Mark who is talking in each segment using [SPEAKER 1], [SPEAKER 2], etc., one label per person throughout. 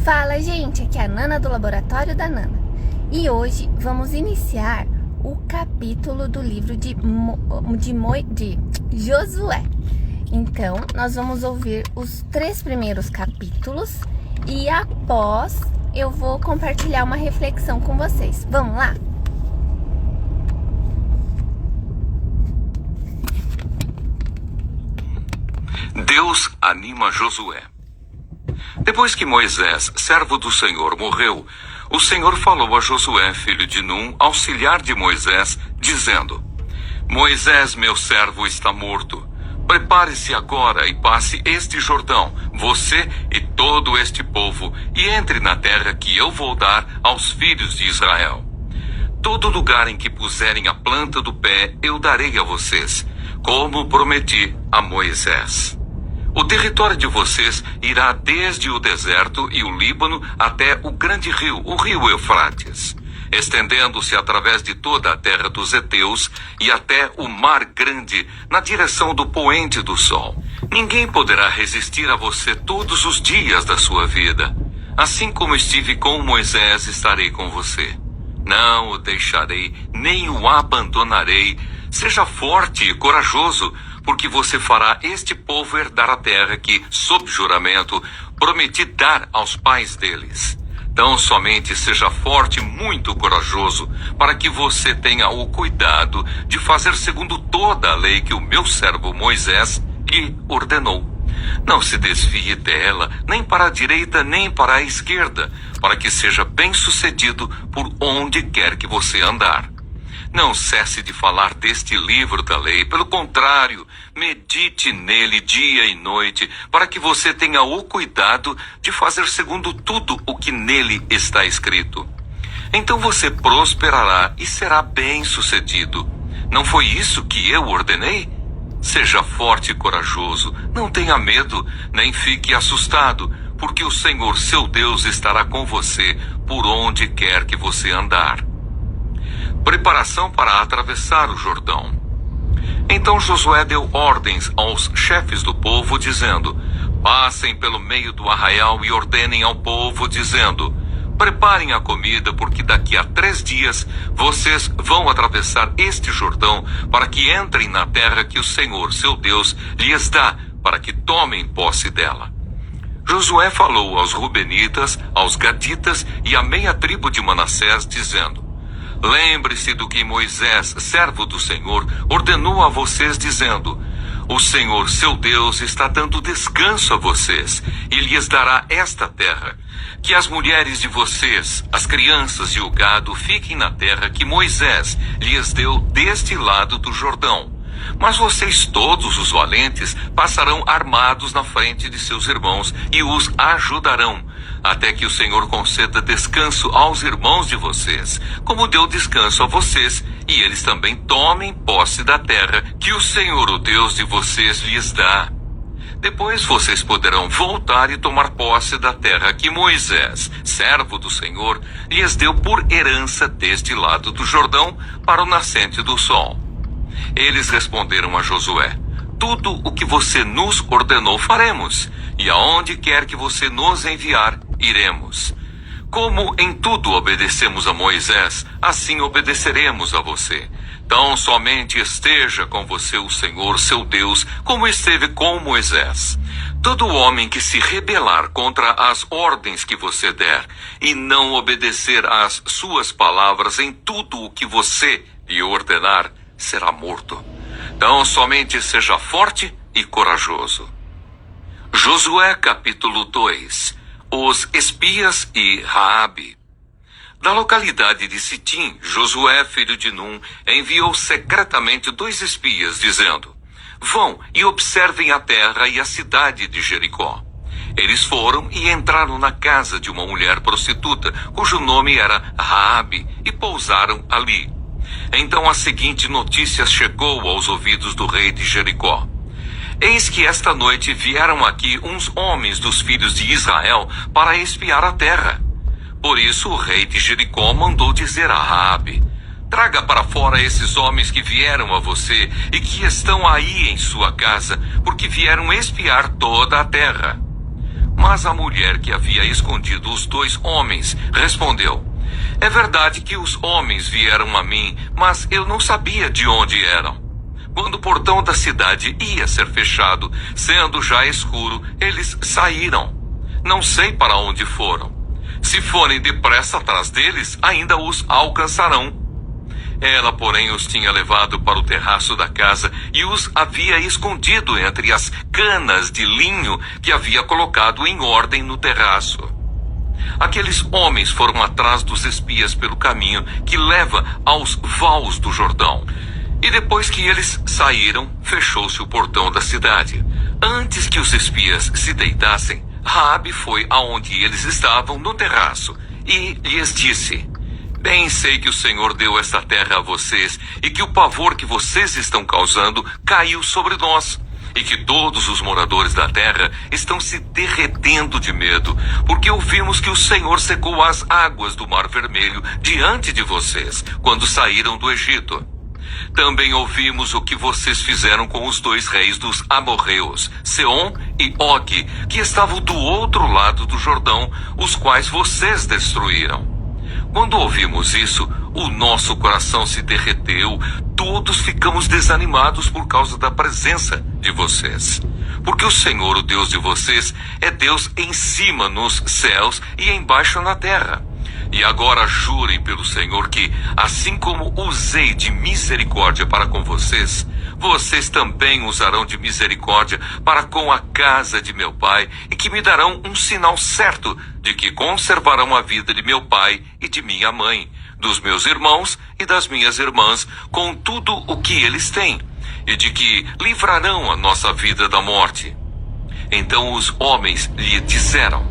[SPEAKER 1] Fala, gente, aqui é a Nana do Laboratório da Nana. E hoje vamos iniciar o capítulo do livro de Josué. Então, nós vamos ouvir os 3 primeiros capítulos e após eu vou compartilhar uma reflexão com vocês. Vamos lá?
[SPEAKER 2] Deus anima Josué. Depois que Moisés, servo do Senhor, morreu, o Senhor falou a Josué, filho de Num, auxiliar de Moisés, dizendo: Moisés, meu servo, está morto. Prepare-se agora e passe este Jordão, você e todo este povo, e entre na terra que eu vou dar aos filhos de Israel. Todo lugar em que puserem a planta do pé, eu darei a vocês, como prometi a Moisés. O território de vocês irá desde o deserto e o Líbano até o grande rio, o rio Eufrates, estendendo-se através de toda a terra dos heteus e até o mar grande, na direção do poente do sol. Ninguém poderá resistir a você todos os dias da sua vida. Assim como estive com Moisés, estarei com você. Não o deixarei, nem o abandonarei. Seja forte e corajoso, porque você fará este povo herdar a terra que, sob juramento, prometi dar aos pais deles. Tão somente seja forte e muito corajoso, para que você tenha o cuidado de fazer segundo toda a lei que o meu servo Moisés lhe ordenou. Não se desvie dela, nem para a direita, nem para a esquerda, para que seja bem-sucedido por onde quer que você andar. Não cesse de falar deste livro da lei, pelo contrário, medite nele dia e noite, para que você tenha o cuidado de fazer segundo tudo o que nele está escrito. Então você prosperará e será bem-sucedido. Não foi isso que eu ordenei? Seja forte e corajoso, não tenha medo, nem fique assustado, porque o Senhor, seu Deus, estará com você por onde quer que você andar. Preparação para atravessar o Jordão. Então Josué deu ordens aos chefes do povo, dizendo: passem pelo meio do arraial e ordenem ao povo, dizendo: preparem a comida, porque daqui a 3 dias vocês vão atravessar este Jordão, para que entrem na terra que o Senhor, seu Deus, lhes dá, para que tomem posse dela. Josué falou aos Rubenitas, aos Gaditas e à meia tribo de Manassés, dizendo: lembre-se do que Moisés, servo do Senhor, ordenou a vocês, dizendo: o Senhor, seu Deus, está dando descanso a vocês e lhes dará esta terra. Que as mulheres de vocês, as crianças e o gado fiquem na terra que Moisés lhes deu deste lado do Jordão. Mas vocês todos, os valentes, passarão armados na frente de seus irmãos e os ajudarão, até que o Senhor conceda descanso aos irmãos de vocês, como deu descanso a vocês, e eles também tomem posse da terra que o Senhor, o Deus de vocês, lhes dá. Depois vocês poderão voltar e tomar posse da terra que Moisés, servo do Senhor, lhes deu por herança deste lado do Jordão para o nascente do sol. Eles responderam a Josué: tudo o que você nos ordenou faremos, e aonde quer que você nos enviar, iremos. Como em tudo obedecemos a Moisés, assim obedeceremos a você. Tão somente esteja com você o Senhor, seu Deus, como esteve com Moisés. Todo homem que se rebelar contra as ordens que você der e não obedecer às suas palavras em tudo o que você lhe ordenar, será morto. Então somente seja forte e corajoso. Josué capítulo 2. Os espias e Raabe. Da localidade de Sitim, Josué, filho de Num, enviou secretamente 2 espias, dizendo: vão e observem a terra e a cidade de Jericó. Eles foram e entraram na casa de uma mulher prostituta, cujo nome era Raabe, e pousaram ali. Então a seguinte notícia chegou aos ouvidos do rei de Jericó: eis que esta noite vieram aqui uns homens dos filhos de Israel para espiar a terra. Por isso o rei de Jericó mandou dizer a Raabe: traga para fora esses homens que vieram a você e que estão aí em sua casa, porque vieram espiar toda a terra. Mas a mulher que havia escondido os 2 homens respondeu: é verdade que os homens vieram a mim, mas eu não sabia de onde eram. Quando o portão da cidade ia ser fechado, sendo já escuro, eles saíram. Não sei para onde foram. Se forem depressa atrás deles, ainda os alcançarão. Ela, porém, os tinha levado para o terraço da casa e os havia escondido entre as canas de linho que havia colocado em ordem no terraço. Aqueles homens foram atrás dos espias pelo caminho que leva aos vales do Jordão. E depois que eles saíram, fechou-se o portão da cidade. Antes que os espias se deitassem, Raabe foi aonde eles estavam no terraço e lhes disse: bem sei que o Senhor deu esta terra a vocês e que o pavor que vocês estão causando caiu sobre nós. E que todos os moradores da terra estão se derretendo de medo, porque ouvimos que o Senhor secou as águas do Mar Vermelho diante de vocês, quando saíram do Egito. Também ouvimos o que vocês fizeram com os 2 reis dos amorreus, Seom e Og, que estavam do outro lado do Jordão, os quais vocês destruíram. Quando ouvimos isso, o nosso coração se derreteu, todos ficamos desanimados por causa da presença de vocês. Porque o Senhor, o Deus de vocês, é Deus em cima nos céus e embaixo na terra. E agora jurem pelo Senhor que, assim como usei de misericórdia para com vocês, vocês também usarão de misericórdia para com a casa de meu pai, e que me darão um sinal certo de que conservarão a vida de meu pai e de minha mãe, dos meus irmãos e das minhas irmãs, com tudo o que eles têm, e de que livrarão a nossa vida da morte. Então os homens lhe disseram: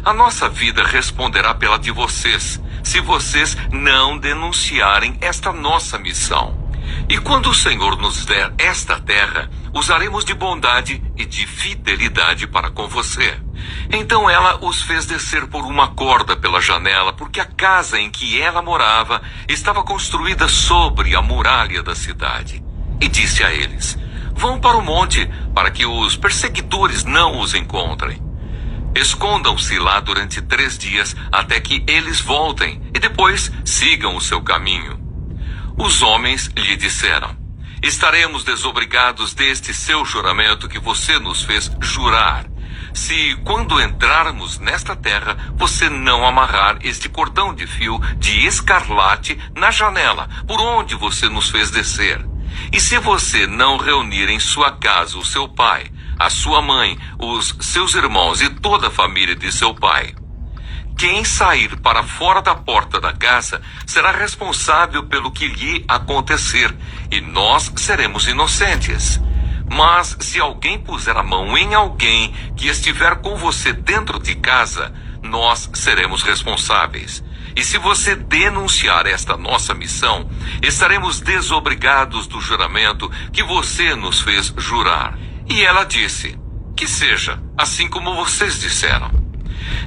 [SPEAKER 2] a nossa vida responderá pela de vocês, se vocês não denunciarem esta nossa missão. E quando o Senhor nos der esta terra, usaremos de bondade e de fidelidade para com você. Então ela os fez descer por uma corda pela janela, porque a casa em que ela morava estava construída sobre a muralha da cidade. E disse a eles: vão para o monte, para que os perseguidores não os encontrem. Escondam-se lá durante 3 dias, até que eles voltem, e depois sigam o seu caminho. Os homens lhe disseram: estaremos desobrigados deste seu juramento que você nos fez jurar, se quando entrarmos nesta terra, você não amarrar este cordão de fio de escarlate na janela, por onde você nos fez descer. E se você não reunir em sua casa o seu pai, a sua mãe, os seus irmãos e toda a família de seu pai. Quem sair para fora da porta da casa será responsável pelo que lhe acontecer, e nós seremos inocentes. Mas se alguém puser a mão em alguém que estiver com você dentro de casa, nós seremos responsáveis. E se você denunciar esta nossa missão, estaremos desobrigados do juramento que você nos fez jurar. E ela disse: que seja assim como vocês disseram.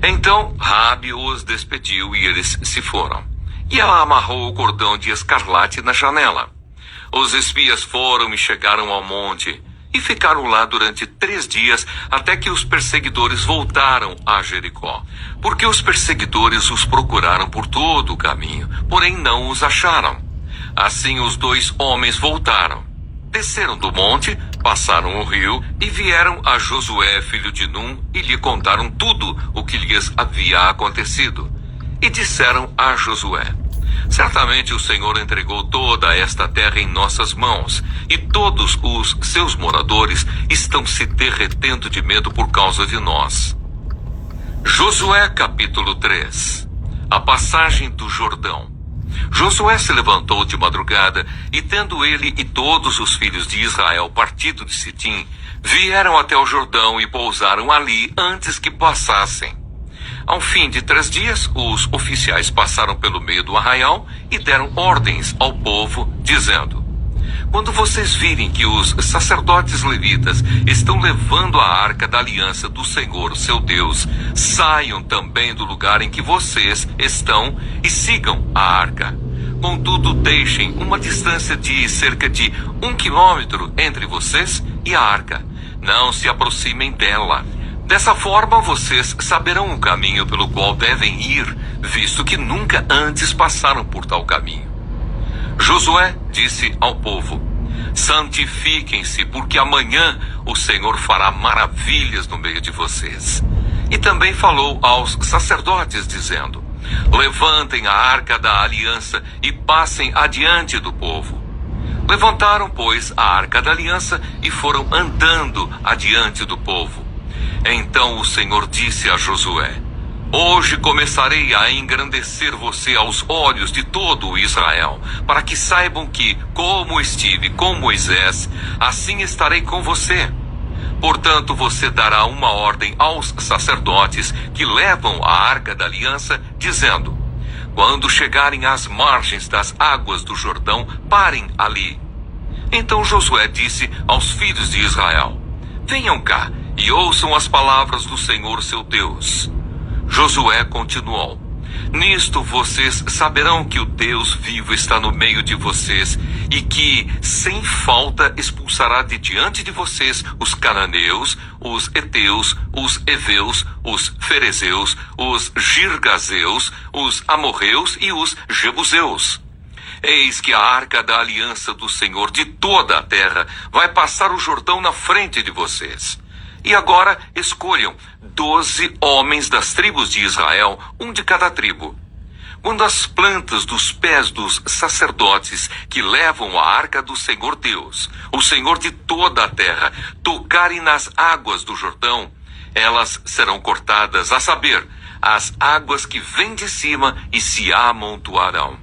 [SPEAKER 2] Então Raabe os despediu e eles se foram. E ela amarrou o cordão de escarlate na janela. Os espias foram e chegaram ao monte e ficaram lá durante 3 dias, até que os perseguidores voltaram a Jericó. Porque os perseguidores os procuraram por todo o caminho, porém não os acharam. Assim os 2 homens voltaram. Desceram do monte, passaram o rio e vieram a Josué, filho de Num, e lhe contaram tudo o que lhes havia acontecido. E disseram a Josué: certamente o Senhor entregou toda esta terra em nossas mãos, e todos os seus moradores estão se derretendo de medo por causa de nós. Josué capítulo 3. A passagem do Jordão. Josué se levantou de madrugada, e tendo ele e todos os filhos de Israel partido de Sitim, vieram até o Jordão e pousaram ali antes que passassem. Ao fim de 3 dias, os oficiais passaram pelo meio do arraial e deram ordens ao povo, dizendo: quando vocês virem que os sacerdotes levitas estão levando a arca da aliança do Senhor, seu Deus, saiam também do lugar em que vocês estão e sigam a arca. Contudo, deixem uma distância de cerca de 1 quilômetro entre vocês e a arca. Não se aproximem dela. Dessa forma vocês saberão o caminho pelo qual devem ir, visto que nunca antes passaram por tal caminho. Josué disse ao povo: santifiquem-se, porque amanhã o Senhor fará maravilhas no meio de vocês. E também falou aos sacerdotes, dizendo: levantem a arca da aliança e passem adiante do povo. Levantaram, pois, a arca da aliança e foram andando adiante do povo. Então o Senhor disse a Josué: hoje começarei a engrandecer você aos olhos de todo o Israel, para que saibam que, como estive com Moisés, assim estarei com você. Portanto, você dará uma ordem aos sacerdotes que levam a arca da aliança, dizendo: quando chegarem às margens das águas do Jordão, parem ali. Então Josué disse aos filhos de Israel: venham cá e ouçam as palavras do Senhor seu Deus. Josué continuou: nisto vocês saberão que o Deus vivo está no meio de vocês e que, sem falta, expulsará de diante de vocês os cananeus, os heteus, os heveus, os ferezeus, os girgazeus, os amorreus e os jebuseus. Eis que a arca da aliança do Senhor de toda a terra vai passar o Jordão na frente de vocês. E agora escolham 12 homens das tribos de Israel, um de cada tribo. Quando as plantas dos pés dos sacerdotes que levam a arca do Senhor Deus, o Senhor de toda a terra, tocarem nas águas do Jordão, elas serão cortadas, a saber, as águas que vêm de cima e se amontoarão.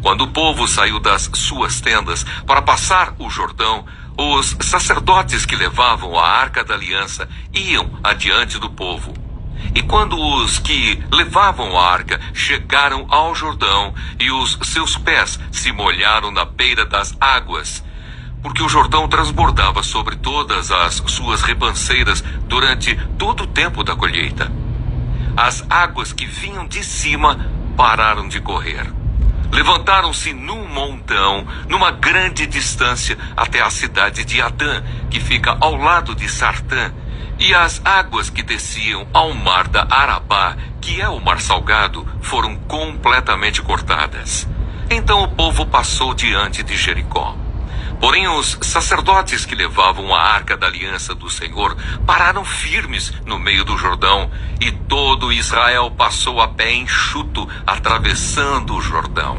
[SPEAKER 2] Quando o povo saiu das suas tendas para passar o Jordão, os sacerdotes que levavam a arca da aliança iam adiante do povo. E quando os que levavam a arca chegaram ao Jordão e os seus pés se molharam na beira das águas, porque o Jordão transbordava sobre todas as suas ribanceiras durante todo o tempo da colheita, as águas que vinham de cima pararam de correr. Levantaram-se num montão, numa grande distância, até a cidade de Adã, que fica ao lado de Sartã, e as águas que desciam ao mar da Arabá, que é o mar salgado, foram completamente cortadas. Então o povo passou diante de Jericó. Porém os sacerdotes que levavam a arca da aliança do Senhor pararam firmes no meio do Jordão, e todo Israel passou a pé enxuto, atravessando o Jordão.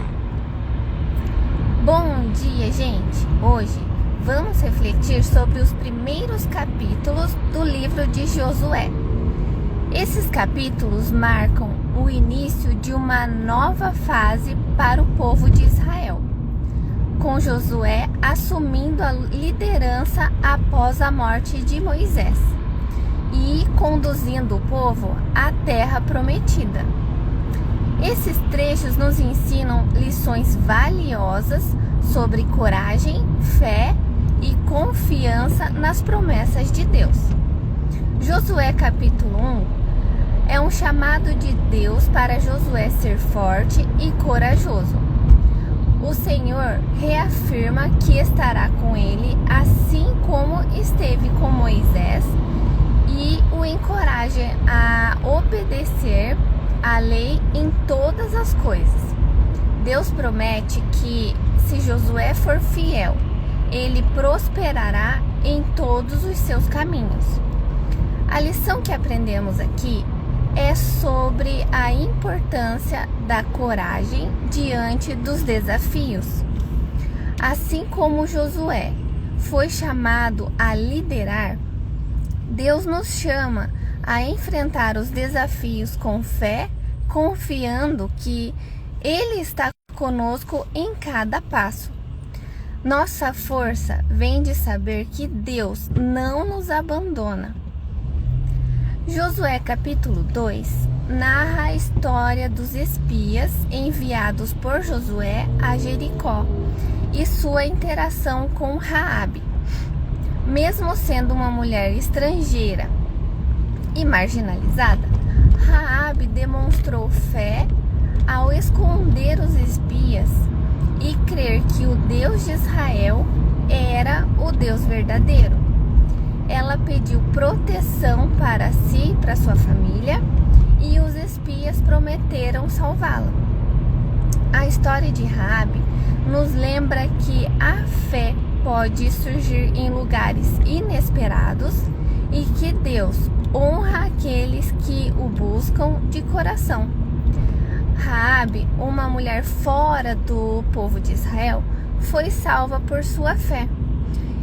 [SPEAKER 1] Bom dia, gente! Hoje vamos refletir sobre os primeiros capítulos do livro de Josué. Esses capítulos marcam o início de uma nova fase para o povo de Israel, com Josué assumindo a liderança após a morte de Moisés e conduzindo o povo à terra prometida. Esses trechos nos ensinam lições valiosas sobre coragem, fé e confiança nas promessas de Deus. Josué capítulo 1 é um chamado de Deus para Josué ser forte e corajoso. O Senhor reafirma que estará com ele, assim como esteve com Moisés, e o encoraja a obedecer a lei em todas as coisas. Deus promete que, se Josué for fiel, ele prosperará em todos os seus caminhos. A lição que aprendemos aqui é sobre a importância da coragem diante dos desafios. Assim como Josué foi chamado a liderar, Deus nos chama a enfrentar os desafios com fé, confiando que Ele está conosco em cada passo. Nossa força vem de saber que Deus não nos abandona. Josué capítulo 2 narra a história dos espias enviados por Josué a Jericó e sua interação com Raabe. Mesmo sendo uma mulher estrangeira e marginalizada, Raabe demonstrou fé ao esconder os espias e crer que o Deus de Israel era o Deus verdadeiro. ela pediu proteção para si e para sua família, e os espias prometeram salvá-la. A história de Raabe nos lembra que a fé pode surgir em lugares inesperados e que Deus honra aqueles que o buscam de coração. Raabe, uma mulher fora do povo de Israel, foi salva por sua fé.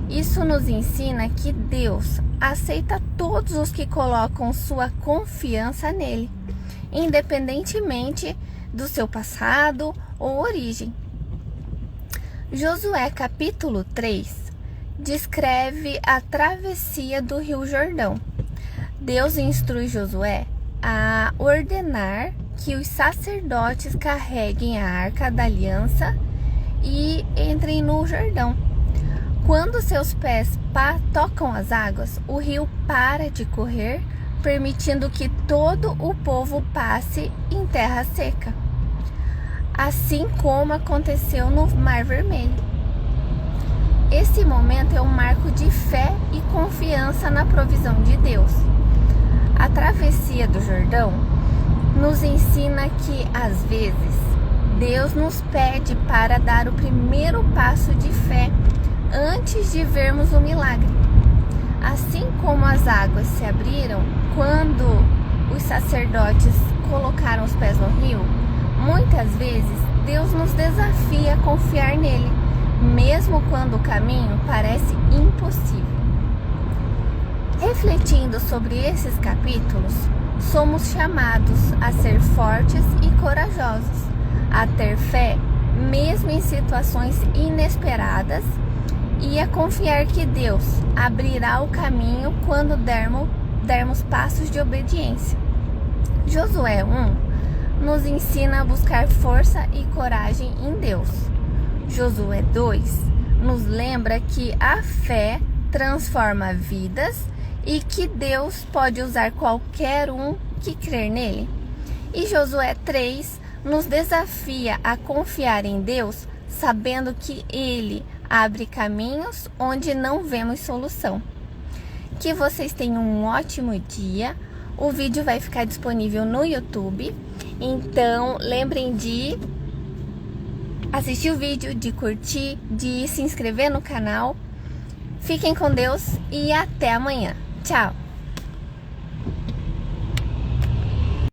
[SPEAKER 1] Isso nos ensina que Deus aceita todos os que colocam sua confiança nele, independentemente do seu passado ou origem. Josué capítulo 3 descreve a travessia do Rio Jordão. Deus instrui Josué a ordenar que os sacerdotes carreguem a arca da aliança e entrem no Jordão. Quando seus pés tocam as águas, o rio para de correr, permitindo que todo o povo passe em terra seca, assim como aconteceu no Mar Vermelho. Esse momento é um marco de fé e confiança na provisão de Deus. A travessia do Jordão nos ensina que, às vezes, Deus nos pede para dar o primeiro passo de fé antes de vermos o milagre. Assim como as águas se abriram quando os sacerdotes colocaram os pés no rio, muitas vezes Deus nos desafia a confiar nele, mesmo quando o caminho parece impossível. Refletindo sobre esses capítulos, somos chamados a ser fortes e corajosos, a ter fé mesmo em situações inesperadas e a confiar que Deus abrirá o caminho quando dermos passos de obediência. Josué 1 nos ensina a buscar força e coragem em Deus. Josué 2 nos lembra que a fé transforma vidas e que Deus pode usar qualquer um que crer nele. E Josué 3 nos desafia a confiar em Deus, sabendo que Ele abre caminhos onde não vemos solução. Que vocês tenham um ótimo dia. O vídeo vai ficar disponível no YouTube, então lembrem de assistir o vídeo, de curtir, de se inscrever no canal. Fiquem com Deus e até amanhã. Tchau!